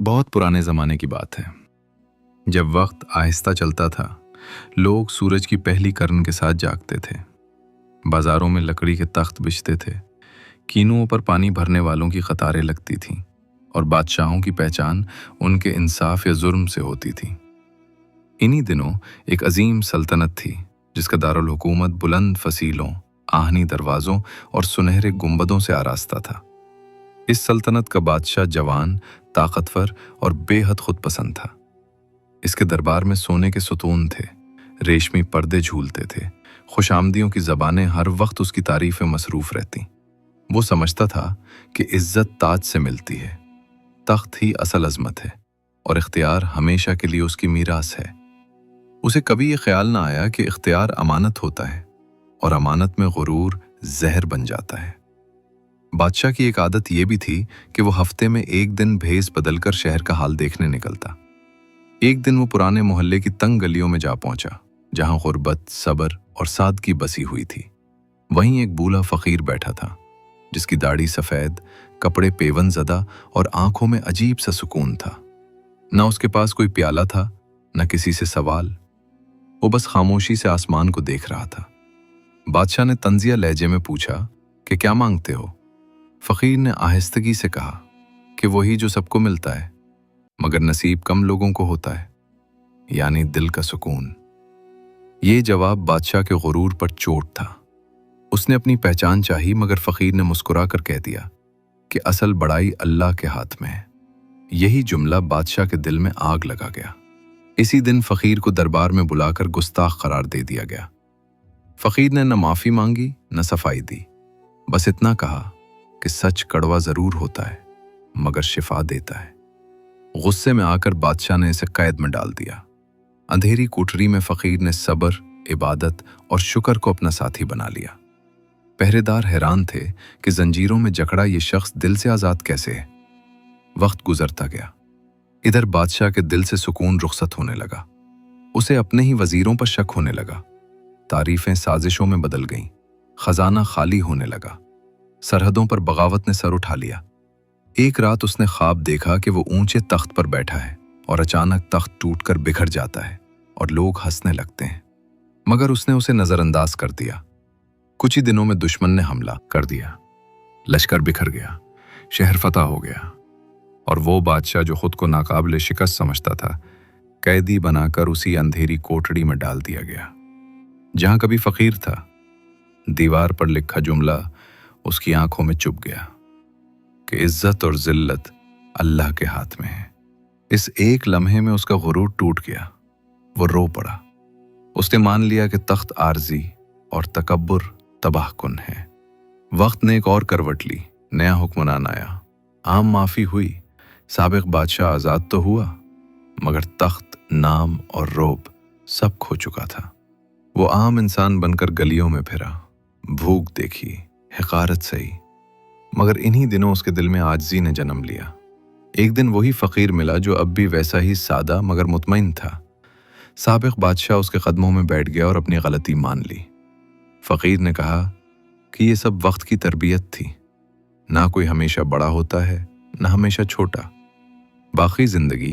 بہت پرانے زمانے کی بات ہے، جب وقت آہستہ چلتا تھا، لوگ سورج کی پہلی کرن کے ساتھ جاگتے تھے، بازاروں میں لکڑی کے تخت بچھتے تھے، کینوؤں پر پانی بھرنے والوں کی قطاریں لگتی تھیں، اور بادشاہوں کی پہچان ان کے انصاف یا ظلم سے ہوتی تھی۔ انہی دنوں ایک عظیم سلطنت تھی، جس کا دارالحکومت بلند فصیلوں، آہنی دروازوں اور سنہرے گنبدوں سے آراستہ تھا۔ اس سلطنت کا بادشاہ جوان، طاقتور اور بے حد خود پسند تھا۔ اس کے دربار میں سونے کے ستون تھے، ریشمی پردے جھولتے تھے، خوش آمدیوں کی زبانیں ہر وقت اس کی تعریف میں مصروف رہتی۔ وہ سمجھتا تھا کہ عزت تاج سے ملتی ہے، تخت ہی اصل عظمت ہے، اور اختیار ہمیشہ کے لیے اس کی میراث ہے۔ اسے کبھی یہ خیال نہ آیا کہ اختیار امانت ہوتا ہے، اور امانت میں غرور زہر بن جاتا ہے۔ بادشاہ کی ایک عادت یہ بھی تھی کہ وہ ہفتے میں ایک دن بھیس بدل کر شہر کا حال دیکھنے نکلتا۔ ایک دن وہ پرانے محلے کی تنگ گلیوں میں جا پہنچا، جہاں غربت، صبر اور سادگی بسی ہوئی تھی۔ وہیں ایک بوڑھا فقیر بیٹھا تھا، جس کی داڑھی سفید، کپڑے پیون زدہ اور آنکھوں میں عجیب سا سکون تھا۔ نہ اس کے پاس کوئی پیالہ تھا، نہ کسی سے سوال۔ وہ بس خاموشی سے آسمان کو دیکھ رہا تھا۔ بادشاہ نے طنزیہ لہجے میں پوچھا کہ کیا مانگتے ہو؟ فقیر نے آہستگی سے کہا کہ وہی جو سب کو ملتا ہے، مگر نصیب کم لوگوں کو ہوتا ہے، یعنی دل کا سکون۔ یہ جواب بادشاہ کے غرور پر چوٹ تھا۔ اس نے اپنی پہچان چاہی، مگر فقیر نے مسکرا کر کہہ دیا کہ اصل بڑائی اللہ کے ہاتھ میں ہے۔ یہی جملہ بادشاہ کے دل میں آگ لگا گیا۔ اسی دن فقیر کو دربار میں بلا کر گستاخ قرار دے دیا گیا۔ فقیر نے نہ معافی مانگی نہ صفائی دی، بس اتنا کہا کہ سچ کڑوا ضرور ہوتا ہے، مگر شفا دیتا ہے۔ غصے میں آ کر بادشاہ نے اسے قید میں ڈال دیا۔ اندھیری کوٹری میں فقیر نے صبر، عبادت اور شکر کو اپنا ساتھی بنا لیا۔ پہرے دار حیران تھے کہ زنجیروں میں جکڑا یہ شخص دل سے آزاد کیسے ہے۔ وقت گزرتا گیا۔ ادھر بادشاہ کے دل سے سکون رخصت ہونے لگا۔ اسے اپنے ہی وزیروں پر شک ہونے لگا۔ تعریفیں سازشوں میں بدل گئیں، خزانہ خالی ہونے لگا، سرحدوں پر بغاوت نے سر اٹھا لیا۔ ایک رات اس نے خواب دیکھا کہ وہ اونچے تخت پر بیٹھا ہے، اور اچانک تخت ٹوٹ کر بکھر جاتا ہے، اور لوگ ہنسنے لگتے ہیں، مگر اس نے اسے نظر انداز کر دیا۔ کچھ ہی دنوں میں دشمن نے حملہ کر دیا، لشکر بکھر گیا، شہر فتح ہو گیا، اور وہ بادشاہ جو خود کو ناقابل شکست سمجھتا تھا، قیدی بنا کر اسی اندھیری کوٹڑی میں ڈال دیا گیا۔ جہاں کبھی فقیر تھا، دیوار پر لکھا جملہ اس کی آنکھوں میں چبھ گیا کہ عزت اور ذلت اللہ کے ہاتھ میں ہے۔ اس ایک لمحے میں اس کا غرور ٹوٹ گیا۔ وہ رو پڑا۔ اس نے مان لیا کہ تخت عارضی اور تکبر تباہ کن ہے۔ وقت نے ایک اور کروٹ لی، نیا حکمران آیا، عام معافی ہوئی، سابق بادشاہ آزاد تو ہوا، مگر تخت، نام اور رعب سب کھو چکا تھا۔ وہ عام انسان بن کر گلیوں میں پھرا، بھوک دیکھی، حقارت سہی، مگر انہی دنوں اس کے دل میں عاجزی نے جنم لیا۔ ایک دن وہی فقیر ملا جو اب بھی ویسا ہی سادہ مگر مطمئن تھا۔ سابق بادشاہ اس کے قدموں میں بیٹھ گیا اور اپنی غلطی مان لی۔ فقیر نے کہا کہ یہ سب وقت کی تربیت تھی، نہ کوئی ہمیشہ بڑا ہوتا ہے، نہ ہمیشہ چھوٹا۔ باقی زندگی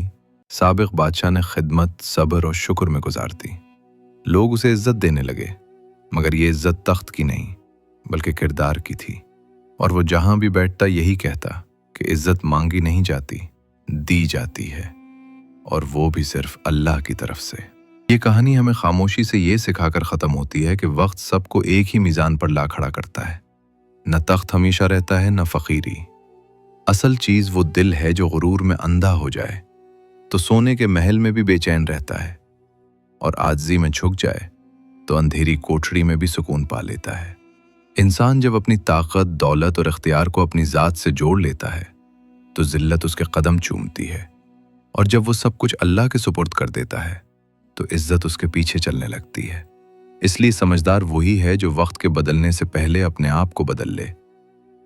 سابق بادشاہ نے خدمت، صبر اور شکر میں گزار دی۔ لوگ اسے عزت دینے لگے، مگر یہ عزت تخت کی نہیں بلکہ کردار کی تھی، اور وہ جہاں بھی بیٹھتا یہی کہتا کہ عزت مانگی نہیں جاتی، دی جاتی ہے، اور وہ بھی صرف اللہ کی طرف سے۔ یہ کہانی ہمیں خاموشی سے یہ سکھا کر ختم ہوتی ہے کہ وقت سب کو ایک ہی میزان پر لا کھڑا کرتا ہے۔ نہ تخت ہمیشہ رہتا ہے، نہ فقیری۔ اصل چیز وہ دل ہے جو غرور میں اندھا ہو جائے تو سونے کے محل میں بھی بے چین رہتا ہے، اور عاجزی میں جھک جائے تو اندھیری کوٹڑی میں بھی سکون پا لیتا ہے۔ انسان جب اپنی طاقت، دولت اور اختیار کو اپنی ذات سے جوڑ لیتا ہے تو ذلت اس کے قدم چومتی ہے، اور جب وہ سب کچھ اللہ کے سپرد کر دیتا ہے تو عزت اس کے پیچھے چلنے لگتی ہے۔ اس لیے سمجھدار وہی ہے جو وقت کے بدلنے سے پہلے اپنے آپ کو بدل لے،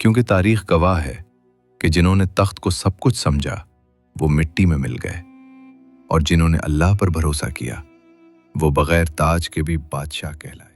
کیونکہ تاریخ گواہ ہے کہ جنہوں نے تخت کو سب کچھ سمجھا وہ مٹی میں مل گئے، اور جنہوں نے اللہ پر بھروسہ کیا وہ بغیر تاج کے بھی بادشاہ کہلائے۔